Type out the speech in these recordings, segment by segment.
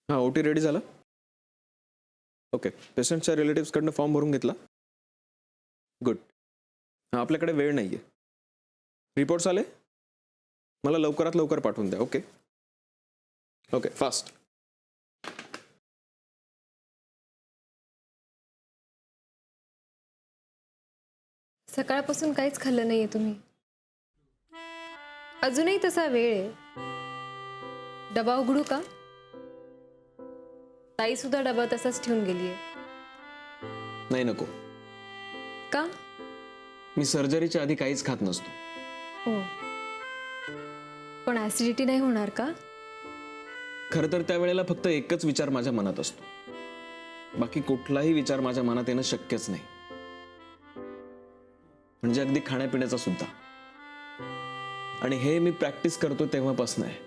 हां, ओटी रेडी झाला. ओके, पेशंटच्या रिलेटिव्सकडनं फॉर्म भरून घेतला. गुड. हां, आपल्याकडे वेळ नाही आहे. रिपोर्ट्स आले, मला लवकरात लवकर पाठवून द्या. Okay okay, fast. सकाळपासून काहीच खाल्लं नाहीये तुम्ही. अजूनही तसा वेळ आहे. डबा उघडू का? ताई सुद्धा डबा तसाच ठेवून गेलीये. नाही, नको. का? मी सर्जरीच्या आधी काहीच खात नसतो. हो, पण ऍसिडिटी नाही होणार का? खरं तर त्यावेळेला फक्त एकच विचार माझ्या मनात असतो. बाकी कुठलाही विचार माझ्या मनात येणं शक्यच नाही. म्हणजे अगदी खाण्यापिण्याचा सुद्धा. आणि हे मी प्रॅक्टिस करतो तेव्हापासून आहे.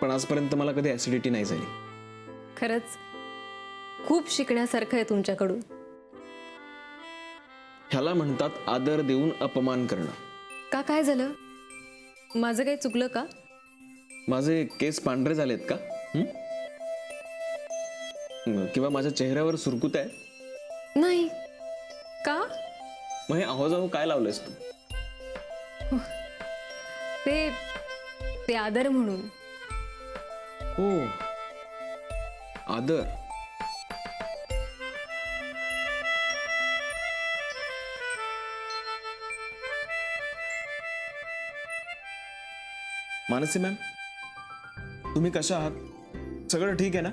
पण आजपर्यंत मला कधी ऍसिडिटी नाही झाली. खरंच खूप शिकण्यासारखं आहे तुमच्याकडून. ह्याला म्हणतात आदर देऊन अपमान करणं. का, काय झालं? माझं काही चुकलं का? माझे केस पांढरे झालेत का? किंवा माझ्या चेहऱ्यावर सुरकुत आहे? नाही. का? मग हे आहोजाहो काय लावलंयस तू? ते आदर म्हणून. हो, आदर. मानसी मॅम, तुम्ही कशा आहात? सगळं ठीक आहे ना?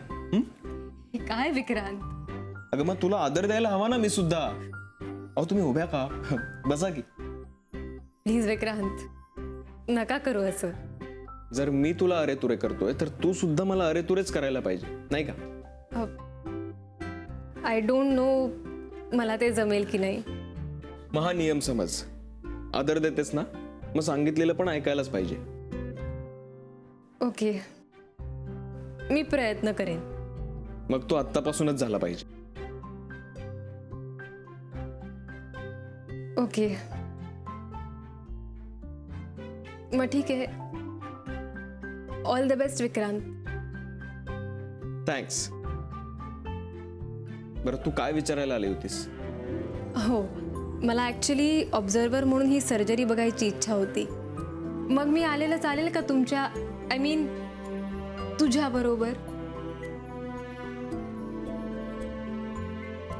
हे काय विक्रांत? अगं मग तुला आदर द्यायला हवा ना मी सुद्धा. अहो तुम्ही उभ्या का? बसा की. प्लीज विक्रांत, नका करू असं. जर मी तुला अरे तुरे करतोय तर तू सुद्धा मला अरे तुरेच करायला पाहिजे, नाही का? आय डोंट नो मला ते जमेल की नाही. मग हा नियम समज. आदर देतेस ना, मग सांगितलेलं पण ऐकायलाच पाहिजे. ओके, मी प्रयत्न करेन. मग तो आत्तापासूनच झाला पाहिजे. ओके, मग ठीक आहे. All the best Vikrant. Thanks. बरं, तू काय विचारायला आली होतीस? हो, मला ॲक्च्युली ऑब्झर्वर म्हणून ही सर्जरी बघायची इच्छा होती. मग मी आलेलं चालेल का तुमच्या, आय मीन तुझ्या बरोबर?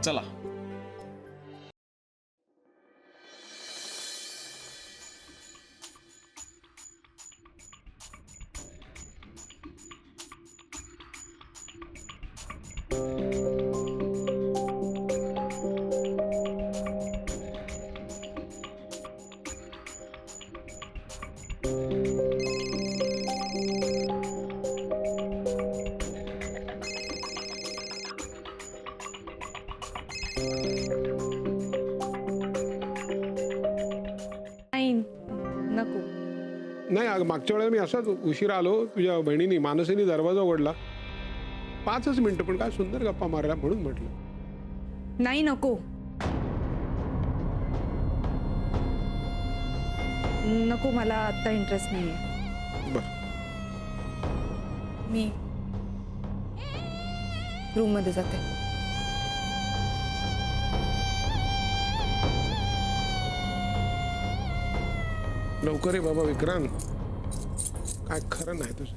चला. नको. नाही, मागच्या वेळेला मी असाच उशिरा आलो. तुझ्या बहिणीने मानसीने दरवाजा उघडला. 5च मिनिटं, पण काय सुंदर गप्पा मारल्या म्हणून म्हटलं. नाही, नको नको, मला आता इंटरेस्ट नाहीये. बरं, मी रूम मध्ये जाते. लवकर आहे बाबा विक्रांत. काय खरं नाही तुझं.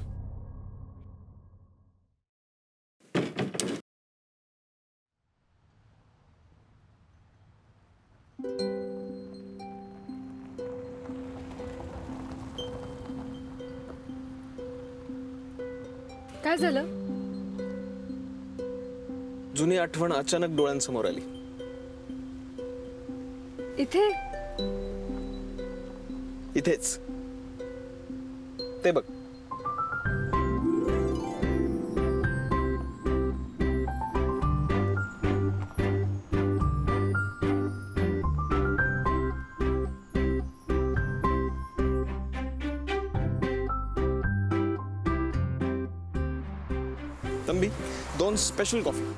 काय झालं? जुनी आठवण अचानक डोळ्यांसमोर आली. इथे? इथेच. ते बघ. तंबी, 2 स्पेशल कॉफी.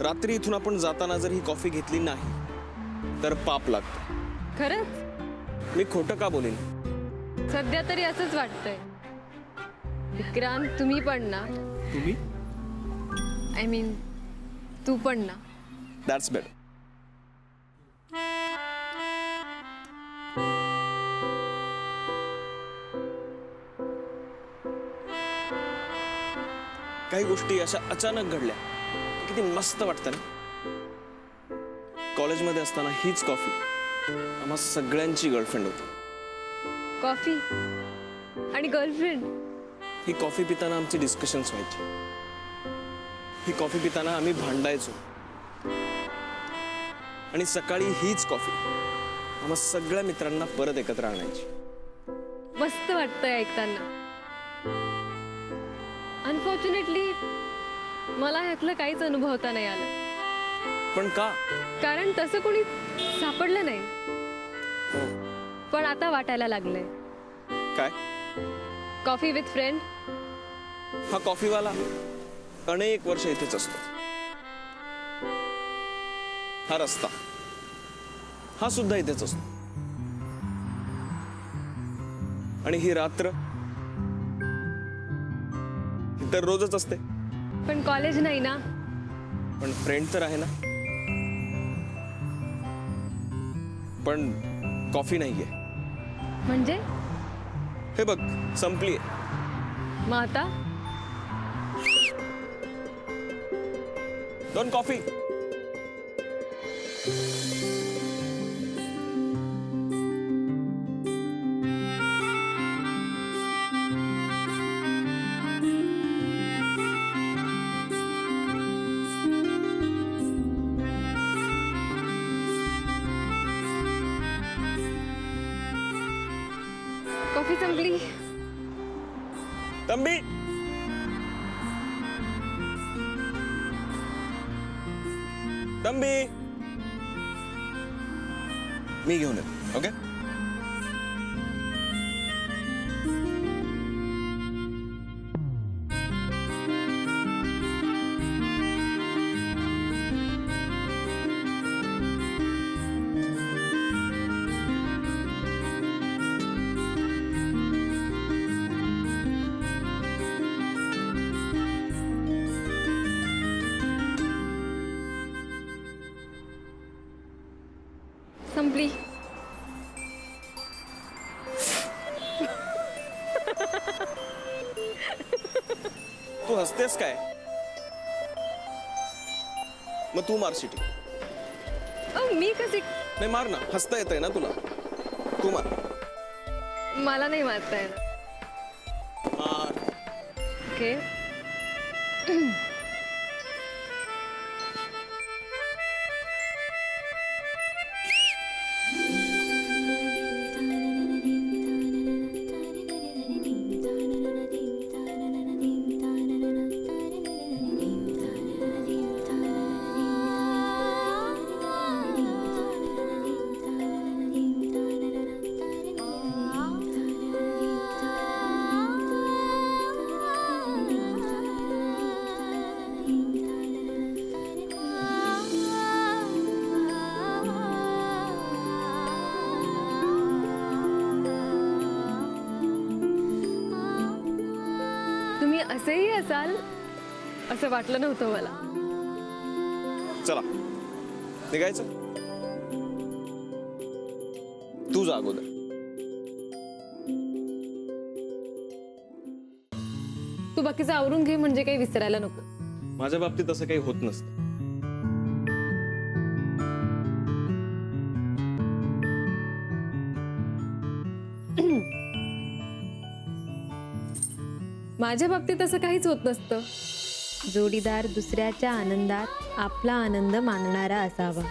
रात्री इथून आपण जाताना जर ही कॉफी घेतली नाही तर पाप लागतं. खरंच? मी खोटं का बोलेन? सध्या तरी असंच वाटतंय. विक्रांत तुम्ही पण ना, तुम्ही? आय मीन तू पण ना. That's better. काही गोष्टी अशा अचानक घडल्या, किती मस्त वाटतं ना. कॉलेजमध्ये असताना हीच कॉफी आम्हा सगळ्यांची गर्लफ्रेंड होती. कॉफी आणि गर्लफ्रेंड. ही कॉफी पिताना आमची डिस्कशन्स व्हायची. ही कॉफी पिताना आम्ही भांडायचो. आणि सकाळी हीच कॉफी आम्हा सगळ्या मित्रांना परत एकत्र आणायची. मस्त वाटतंय ऐकताना. अनफॉर्च्युनेटली मला ह्यातलं काहीच अनुभवता नाही आलं. पण का? कारण तसं कोणी सापडलं नाही. हो. पण आता वाटायला लागलंय. काय? Coffee with friend. हा कॉफीवाला अनेक वर्ष इथेच असतो. हा रस्ता हा सुद्धा इथेच असतो. आणि ही रात्र ही तर रोजच असते. पण कॉलेज नाही ना. पण फ्रेंड तर आहे ना. पण कॉफी नाहीये. म्हणजे हे बघ संपलीये. मग आता दोन कॉफी. कॉफी संपली. तंबी तंबी मी घेऊन येतो. ओके. संपली. तू हसतेस काय? मग तू मार शिटी. मी कशी. नाही मार ना. हसता येतंय ना तुला. तू मार. मला नाही मारता येणार. मार. ओके. तुम्ही असेही असाल असं वाटलं नव्हतं मला. चला निघायचं. तू जा अगोदर. तू बाकीचं आवरून घे म्हणजे काही विसरायला नको. माझ्या बाबतीत असं काही होत नसतं. माझ्या बाबतीत असं काहीच होत नसतं. जोडीदार दुसऱ्याच्या आनंदात आपला आनंद मानणारा असावा.